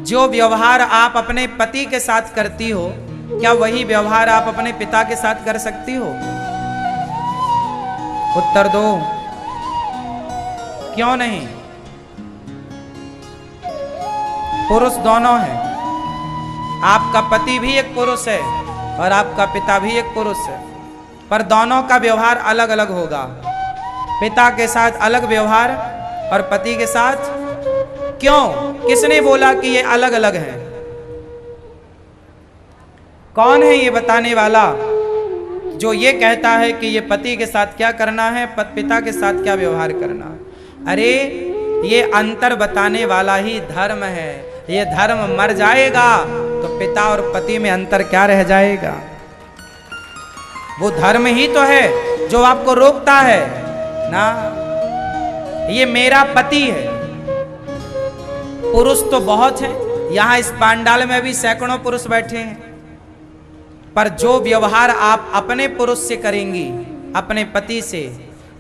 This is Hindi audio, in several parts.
जो व्यवहार आप अपने पति के साथ करती हो, क्या वही व्यवहार आप अपने पिता के साथ कर सकती हो? उत्तर दो, क्यों नहीं? पुरुष दोनों हैं। आपका पति भी एक पुरुष है और आपका पिता भी एक पुरुष है, पर दोनों का व्यवहार अलग अलग होगा। पिता के साथ अलग व्यवहार और पति के साथ। क्यों? किसने बोला कि ये अलग अलग है? कौन है ये बताने वाला जो ये कहता है कि ये पति के साथ क्या करना है, पिता के साथ क्या व्यवहार करना है? अरे ये अंतर बताने वाला ही धर्म है। ये धर्म मर जाएगा तो पिता और पति में अंतर क्या रह जाएगा? वो धर्म ही तो है जो आपको रोकता है ना। ये मेरा पति है। पुरुष तो बहुत हैं, यहां इस पांडाल में भी सैकड़ों पुरुष बैठे हैं, पर जो व्यवहार आप अपने पुरुष से करेंगी, अपने पति से,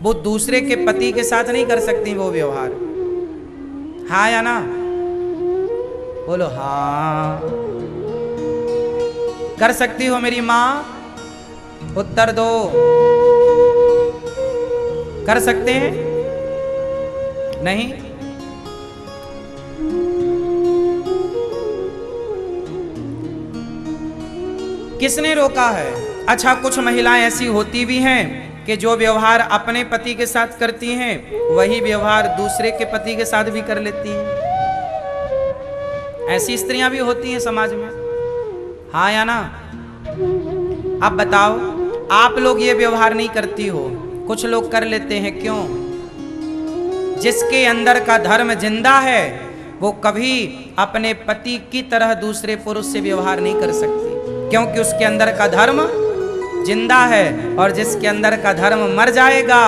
वो दूसरे के पति के साथ नहीं कर सकती वो व्यवहार। हाँ या ना? बोलो हाँ। कर सकती हो मेरी मां? उत्तर दो। कर सकते हैं? नहीं? किसने रोका है? अच्छा, कुछ महिलाएं ऐसी होती भी हैं कि जो व्यवहार अपने पति के साथ करती हैं वही व्यवहार दूसरे के पति के साथ भी कर लेती हैं। ऐसी स्त्रियां भी होती हैं समाज में। हाँ या ना? अब बताओ, आप लोग ये व्यवहार नहीं करती हो, कुछ लोग कर लेते हैं। क्यों? जिसके अंदर का धर्म जिंदा है वो कभी अपने पति की तरह दूसरे पुरुष से व्यवहार नहीं कर सकती, क्योंकि उसके अंदर का धर्म जिंदा है। और जिसके अंदर का धर्म मर जाएगा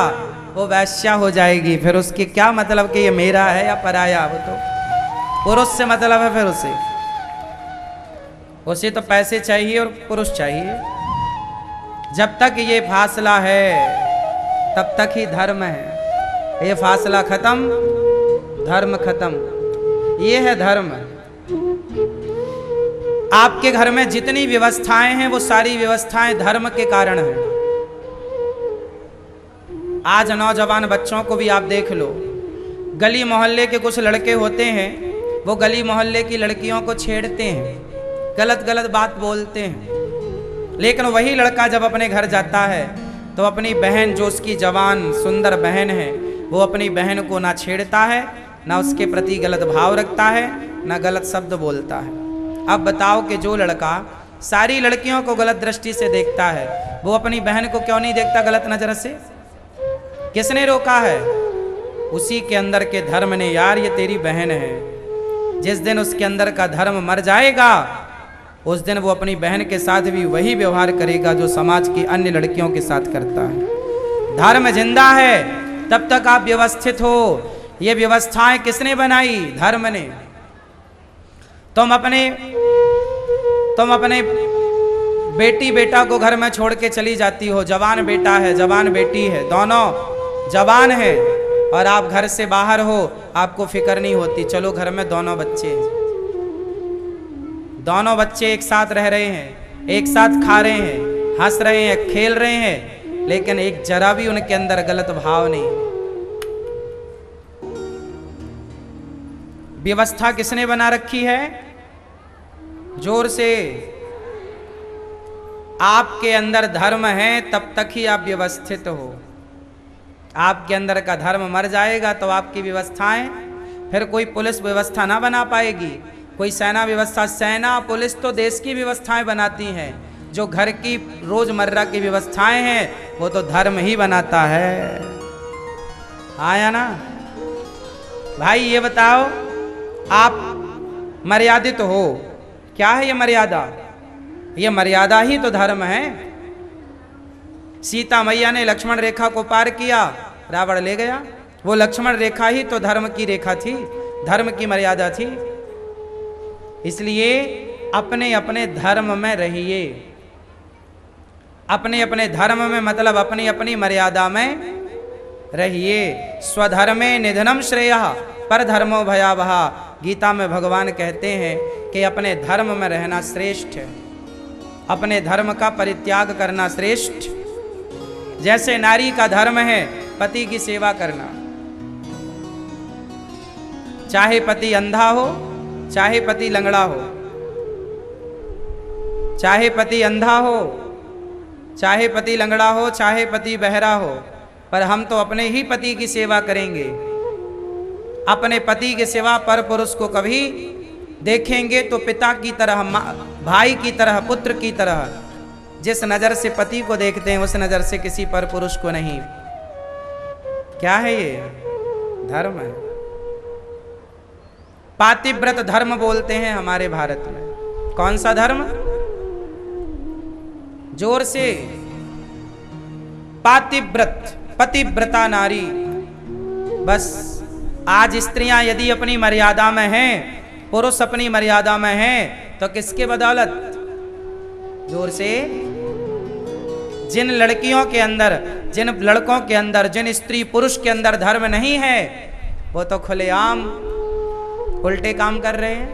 वो वैश्या हो जाएगी। फिर उसके क्या मतलब कि ये मेरा है या पराया? वो तो पुरुष से मतलब है। फिर उसे तो पैसे चाहिए और पुरुष चाहिए। जब तक ये फासला है तब तक ही धर्म है। ये फासला खत्म, धर्म खत्म। ये है धर्म। आपके घर में जितनी व्यवस्थाएं हैं वो सारी व्यवस्थाएं धर्म के कारण हैं। आज नौजवान बच्चों को भी आप देख लो, गली मोहल्ले के कुछ लड़के होते हैं, वो गली मोहल्ले की लड़कियों को छेड़ते हैं, गलत गलत बात बोलते हैं। लेकिन वही लड़का जब अपने घर जाता है तो अपनी बहन, जो उसकी जवान सुंदर बहन है, वो अपनी बहन को ना छेड़ता है, ना उसके प्रति गलत भाव रखता है, ना गलत शब्द बोलता है। अब बताओ कि जो लड़का सारी लड़कियों को गलत दृष्टि से देखता है, वो अपनी बहन को क्यों नहीं देखता गलत नजर से? किसने रोका है? उसी के अंदर के धर्म ने। यार ये तेरी बहन है। जिस दिन उसके अंदर का धर्म मर जाएगा उस दिन वो अपनी बहन के साथ भी वही व्यवहार करेगा जो समाज की अन्य लड़कियों के साथ करता है। धर्म जिंदा है तब तक आप व्यवस्थित हो। ये व्यवस्थाएं किसने बनाई? धर्म ने। तुम अपने बेटी बेटा को घर में छोड़ के चली जाती हो। जवान बेटा है, जवान बेटी है, दोनों जवान है, और आप घर से बाहर हो, आपको फिक्र नहीं होती। चलो घर में दोनों बच्चे एक साथ रह रहे हैं, एक साथ खा रहे हैं, हंस रहे हैं, खेल रहे हैं, लेकिन एक जरा भी उनके अंदर गलत भाव नहीं। व्यवस्था किसने बना रखी है? जोर से। आपके अंदर धर्म है तब तक ही आप व्यवस्थित हो। आपके अंदर का धर्म मर जाएगा तो आपकी व्यवस्थाएं, फिर कोई पुलिस व्यवस्था ना बना पाएगी, कोई सेना व्यवस्था। सेना पुलिस तो देश की व्यवस्थाएं बनाती हैं, जो घर की रोजमर्रा की व्यवस्थाएं हैं वो तो धर्म ही बनाता है। आया ना भाई? ये बताओ, आप मर्यादित हो। क्या है ये मर्यादा? ये मर्यादा ही तो धर्म है। सीता मैया ने लक्ष्मण रेखा को पार किया, रावण ले गया। वो लक्ष्मण रेखा ही तो धर्म की रेखा थी, धर्म की मर्यादा थी। इसलिए अपने अपने धर्म में रहिए। अपने अपने धर्म में मतलब अपनी अपनी मर्यादा में रहिए। स्वधर्मे निधनम श्रेयः, पर धर्मो भयावहा। गीता में भगवान कहते हैं कि अपने धर्म में रहना श्रेष्ठ है, अपने धर्म का परित्याग करना श्रेष्ठ। जैसे नारी का धर्म है पति की सेवा करना, चाहे पति अंधा हो, चाहे पति लंगड़ा हो, चाहे पति अंधा हो, चाहे पति लंगड़ा हो, चाहे पति बहरा हो, पर हम तो अपने ही पति की सेवा करेंगे। अपने पति के सिवा पर पुरुष को कभी देखेंगे तो पिता की तरह, भाई की तरह, पुत्र की तरह। जिस नजर से पति को देखते हैं उस नजर से किसी पर पुरुष को नहीं। क्या है ये? धर्म है। पातिव्रत धर्म बोलते हैं हमारे भारत में। कौन सा धर्म? जोर से। पातिव्रत, पतिव्रता नारी। बस आज स्त्रियां यदि अपनी मर्यादा में हैं, पुरुष अपनी मर्यादा में हैं, तो किसके बदौलत? जोर से। जिन लड़कियों के अंदर, जिन लड़कों के अंदर, जिन स्त्री पुरुष के अंदर धर्म नहीं है, वो तो खुलेआम उल्टे काम कर रहे हैं।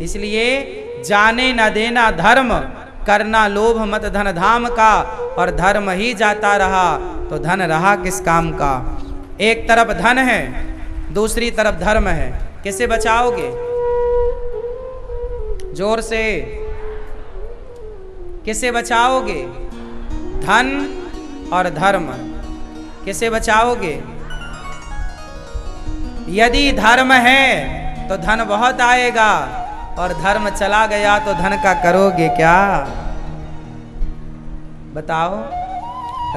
इसलिए जाने न देना धर्म, करना लोभ मत धन धाम का, और धर्म ही जाता रहा तो धन रहा किस काम का। एक तरफ धन है, दूसरी तरफ धर्म है, किसे बचाओगे? जोर से। किसे बचाओगे? धन और धर्म किसे बचाओगे? यदि धर्म है तो धन बहुत आएगा, और धर्म चला गया तो धन का करोगे क्या? बताओ।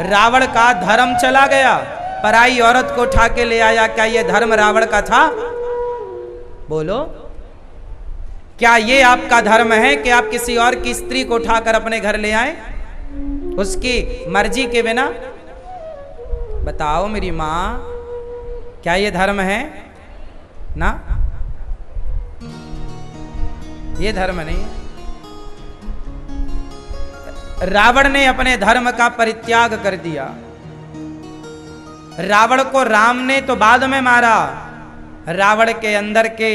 रावण का धर्म चला गया, पराई औरत को उठा के ले आया, क्या ये धर्म रावण का था? बोलो, क्या ये आपका धर्म है कि आप किसी और की स्त्री को उठाकर अपने घर ले आए उसकी मर्जी के बिना? बताओ मेरी मां, क्या ये धर्म है? ना, ये धर्म नहीं। रावण ने अपने धर्म का परित्याग कर दिया। रावण को राम ने तो बाद में मारा, रावण के अंदर के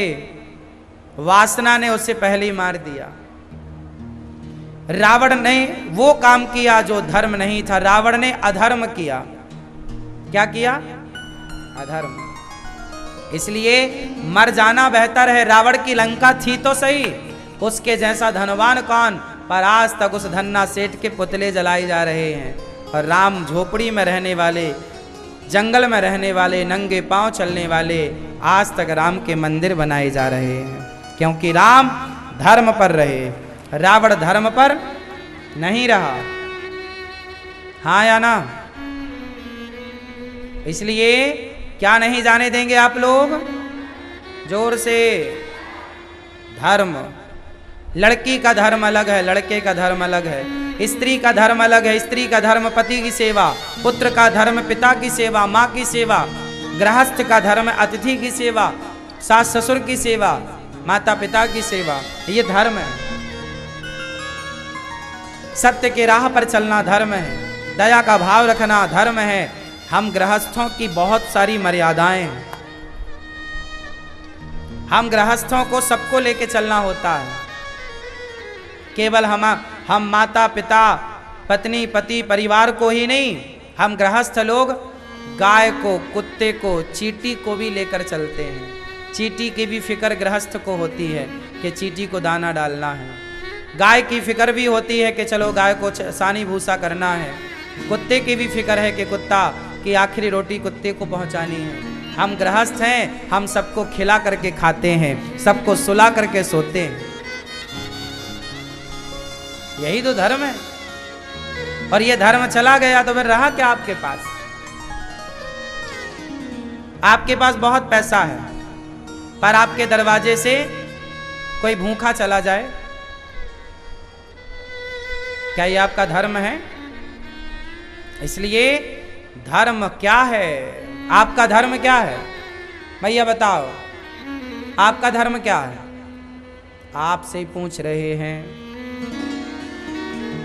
वासना ने उसे पहले ही मार दिया। रावण ने वो काम किया जो धर्म नहीं था, रावण ने अधर्म किया। क्या किया? अधर्म। इसलिए मर जाना बेहतर है। रावण की लंका थी तो सही, उसके जैसा धनवान कौन, पर आज तक उस धन्ना सेठ के पुतले जलाए जा रहे हैं, और राम झोपड़ी में रहने वाले, जंगल में रहने वाले, नंगे पांव चलने वाले, आज तक राम के मंदिर बनाए जा रहे हैं, क्योंकि राम धर्म पर रहे, रावण धर्म पर नहीं रहा। हाँ या ना? इसलिए क्या नहीं जाने देंगे आप लोग? जोर से। धर्म। लड़की का धर्म अलग है, लड़के का धर्म अलग है। स्त्री का धर्म अलग है, स्त्री का धर्म पति की सेवा, पुत्र का धर्म पिता की सेवा, माँ की सेवा, गृहस्थ का धर्म अतिथि की सेवा, सास ससुर की सेवा, माता पिता की सेवा। ये धर्म है। सत्य के राह पर चलना धर्म है, दया का भाव रखना धर्म है। हम गृहस्थों की बहुत सारी मर्यादाएं हैं, हम गृहस्थों को सबको लेके चलना होता है। केवल हम माता पिता पत्नी पति परिवार को ही नहीं, हम गृहस्थ लोग गाय को, कुत्ते को, चींटी को भी लेकर चलते हैं। चींटी की भी फिक्र गृहस्थ को होती है कि चींटी को दाना डालना है। गाय की फिक्र भी होती है कि चलो गाय को सानी भूसा करना है। कुत्ते की भी फिक्र है कि कुत्ता की आखिरी रोटी कुत्ते को पहुंचानी है। हम गृहस्थ हैं, हम सबको खिला करके खाते हैं, सबको सुला करके सोते हैं। यही तो धर्म है। और ये धर्म चला गया तो फिर रहा क्या आपके पास? आपके पास बहुत पैसा है, पर आपके दरवाजे से कोई भूखा चला जाए, क्या ये आपका धर्म है? इसलिए धर्म क्या है? आपका धर्म क्या है? भैया बताओ, आपका धर्म क्या है? आपसे ही पूछ रहे हैं।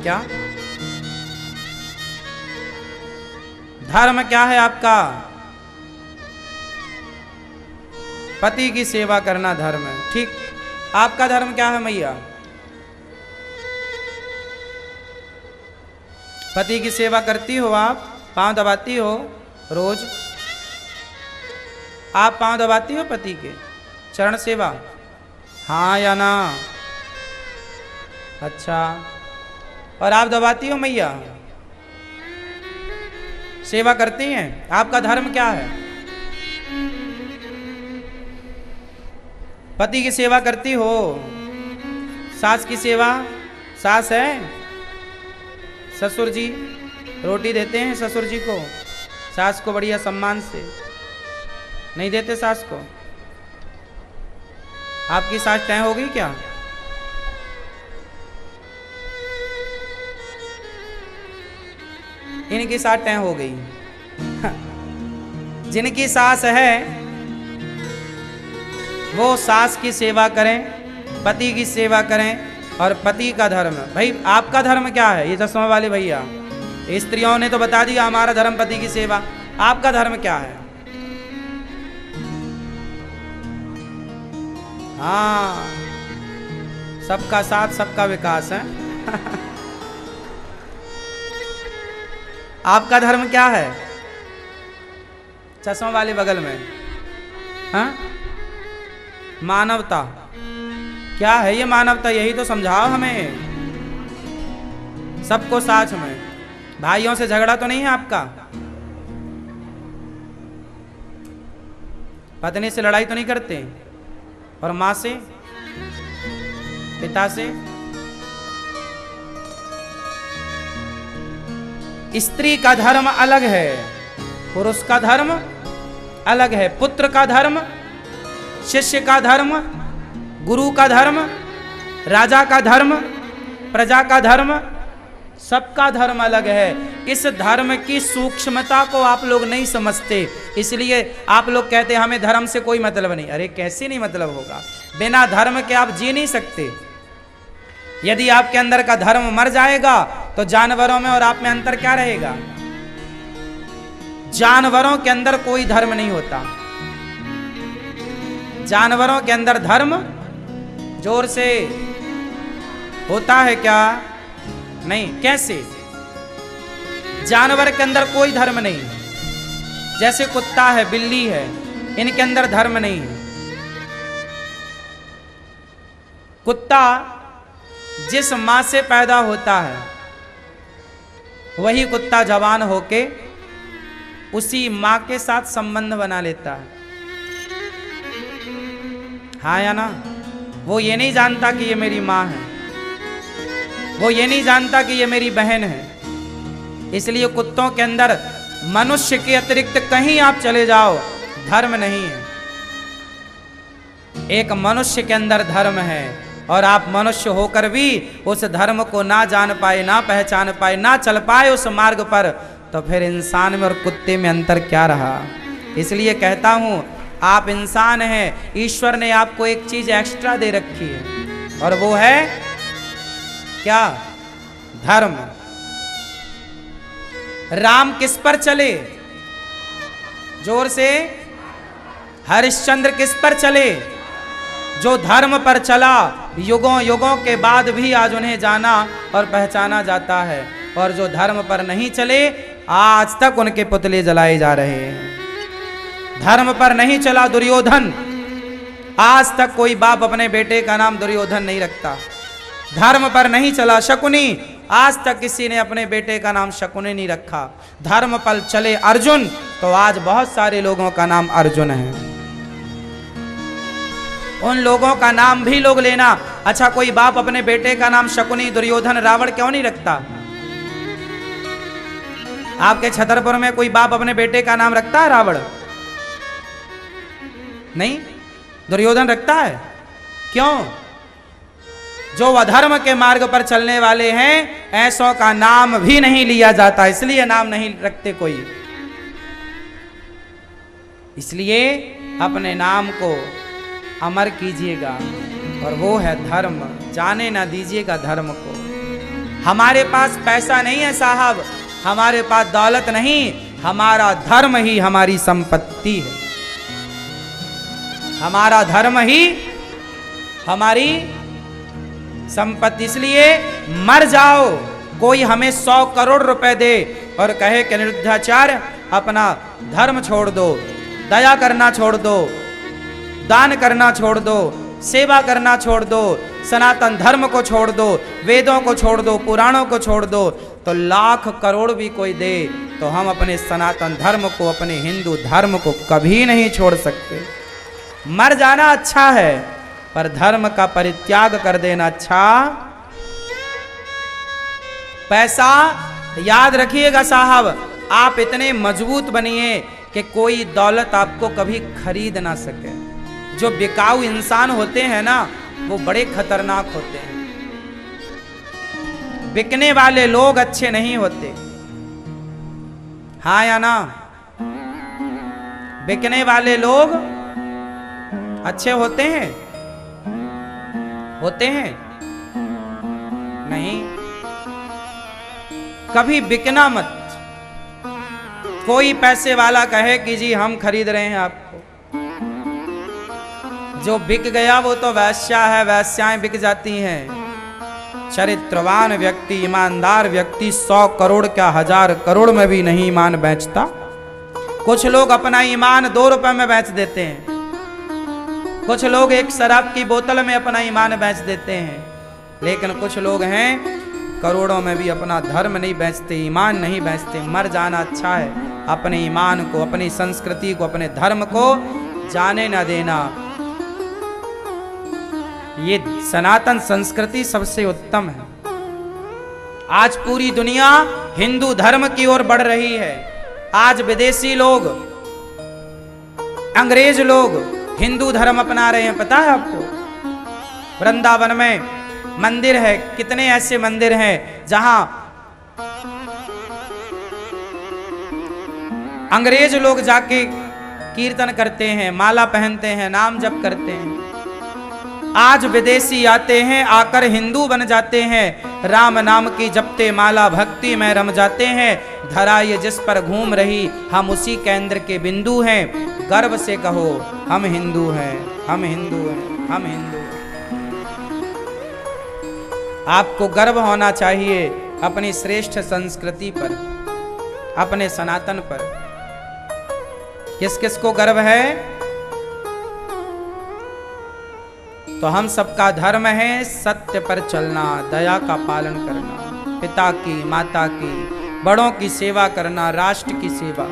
क्या धर्म क्या है आपका? पति की सेवा करना धर्म है। ठीक, आपका धर्म क्या है मैया? पति की सेवा करती हो आप? पांव दबाती हो रोज? आप पांव दबाती हो पति के? चरण सेवा, हाँ या ना? अच्छा, और आप दबाती हो मैया? सेवा करती हैं? आपका धर्म क्या है? पति की सेवा करती हो? सास की सेवा? सास है? ससुर जी रोटी देते हैं ससुर जी को? सास को बढ़िया सम्मान से नहीं देते सास को? आपकी सास तय हो गई क्या? इनकी सास तय हो गई। जिनकी सास है वो सास की सेवा करें, पति की सेवा करें, और पति का धर्म। भाई आपका धर्म क्या है? ये चश्मा वाले भैया, स्त्रियों ने तो बता दिया हमारा धर्म पति की सेवा, आपका धर्म क्या है? हाँ, सबका साथ सबका विकास है। आपका धर्म क्या है? चश्मा वाले बगल में, हाँ? मानवता। क्या है ये मानवता? यही तो समझाओ हमें। सबको साथ में, भाइयों से झगड़ा तो नहीं है आपका? पत्नी से लड़ाई तो नहीं करते? और माँ से, पिता से? स्त्री का धर्म अलग है, पुरुष का धर्म अलग है। पुत्र का धर्म, शिष्य का धर्म, गुरु का धर्म, राजा का धर्म, प्रजा का धर्म, सबका धर्म अलग है। इस धर्म की सूक्ष्मता को आप लोग नहीं समझते, इसलिए आप लोग कहते हैं हमें धर्म से कोई मतलब नहीं। अरे कैसे नहीं मतलब होगा? बिना धर्म के आप जी नहीं सकते। यदि आपके अंदर का धर्म मर जाएगा तो जानवरों में और आप में अंतर क्या रहेगा? जानवरों के अंदर कोई धर्म नहीं होता। जानवरों के अंदर धर्म जोर से होता है क्या? नहीं। कैसे? जानवर के अंदर कोई धर्म नहीं। जैसे कुत्ता है, बिल्ली है, इनके अंदर धर्म नहीं है। कुत्ता जिस मां से पैदा होता है वही कुत्ता जवान होके उसी मां के साथ संबंध बना लेता है, हाँ या ना? वो ये नहीं जानता कि ये मेरी मां है, वो ये नहीं जानता कि ये मेरी बहन है। इसलिए कुत्तों के अंदर मनुष्य के अतिरिक्त कहीं आप चले जाओ धर्म नहीं है। एक मनुष्य के अंदर धर्म है, और आप मनुष्य होकर भी उस धर्म को ना जान पाए, ना पहचान पाए, ना चल पाए उस मार्ग पर, तो फिर इंसान में और कुत्ते में अंतर क्या रहा? इसलिए कहता हूं आप इंसान हैं, ईश्वर ने आपको एक चीज एक्स्ट्रा दे रखी है, और वो है क्या? धर्म। राम किस पर चले? जोर से। हरिश्चंद्र किस पर चले? जो धर्म पर चला, युगों युगों के बाद भी आज उन्हें जाना और पहचाना जाता है। और जो धर्म पर नहीं चले, आज तक उनके पुतले जलाए जा रहे हैं। धर्म पर नहीं चला दुर्योधन, आज तक कोई बाप अपने बेटे का नाम दुर्योधन नहीं रखता। धर्म पर नहीं चला शकुनी, आज तक किसी ने अपने बेटे का नाम शकुनी नहीं रखा। धर्म पर चले अर्जुन, तो आज बहुत सारे लोगों का नाम अर्जुन है। उन लोगों का नाम भी लोग लेना। अच्छा, कोई बाप अपने बेटे का नाम शकुनी, दुर्योधन, रावण क्यों नहीं रखता? आपके छतरपुर में कोई बाप अपने बेटे का नाम रखता है रावण? नहीं। दुर्योधन रखता है? क्यों? जो अधर्म के मार्ग पर चलने वाले हैं ऐसों का नाम भी नहीं लिया जाता, इसलिए नाम नहीं रखते कोई। इसलिए अपने नाम को अमर कीजिएगा, और वो है धर्म। जाने ना दीजिएगा धर्म को। हमारे पास पैसा नहीं है साहब, हमारे पास दौलत नहीं, हमारा धर्म ही हमारी संपत्ति है। हमारा धर्म ही हमारी संपत्ति। इसलिए मर जाओ, कोई हमें 100 करोड़ रुपए दे और कहे कि अनिरुद्धाचार्य अपना धर्म छोड़ दो, दया करना छोड़ दो, दान करना छोड़ दो, सेवा करना छोड़ दो, सनातन धर्म को छोड़ दो, वेदों को छोड़ दो, पुराणों को छोड़ दो, तो लाख करोड़ भी कोई दे तो हम अपने सनातन धर्म को, अपने हिंदू धर्म को कभी नहीं छोड़ सकते। मर जाना अच्छा है, पर धर्म का परित्याग कर देना अच्छा। पैसा याद रखिएगा साहब, आप इतने मजबूत बनिए कि कोई दौलत आपको कभी खरीद ना सके। जो बिकाऊ इंसान होते हैं ना, वो बड़े खतरनाक होते हैं। बिकने वाले लोग अच्छे नहीं होते, हाँ या ना? बिकने वाले लोग अच्छे होते हैं? होते हैं? नहीं। कभी बिकना मत। कोई पैसे वाला कहे कि जी हम खरीद रहे हैं आपको, जो बिक गया वो तो वैश्या है, वैश्याएं बिक जाती हैं। चरित्रवान व्यक्ति, ईमानदार व्यक्ति 100 करोड़ क्या 1000 करोड़ में भी नहीं ईमान बेचता। कुछ लोग अपना ईमान 2 रुपए में बेच देते हैं, कुछ लोग एक शराब की बोतल में अपना ईमान बेच देते हैं, लेकिन कुछ लोग हैं करोड़ों में भी अपना धर्म नहीं बेचते, ईमान नहीं बेचते। मर जाना अच्छा है, अपने ईमान को, अपनी संस्कृति को, अपने धर्म को जाने न देना। ये सनातन संस्कृति सबसे उत्तम है। आज पूरी दुनिया हिंदू धर्म की ओर बढ़ रही है। आज विदेशी लोग, अंग्रेज लोग हिंदू धर्म अपना रहे हैं, पता है आपको? वृंदावन में मंदिर है, कितने ऐसे मंदिर हैं जहां अंग्रेज लोग जाके कीर्तन करते हैं, माला पहनते हैं, नाम जप करते हैं। आज विदेशी आते हैं, आकर हिंदू बन जाते हैं, राम नाम की जपते माला भक्ति में रम जाते हैं। धरा ये जिस पर घूम रही, हम उसी केंद्र के बिंदु हैं। गर्व से कहो हम हिंदू हैं, हम हिंदू हैं, हम हिंदू हैं। आपको गर्व होना चाहिए अपनी श्रेष्ठ संस्कृति पर, अपने सनातन पर। किस किस को गर्व है? तो हम सबका धर्म है सत्य पर चलना, दया का पालन करना, पिता की, माता की, बड़ों की सेवा करना, राष्ट्र की सेवा।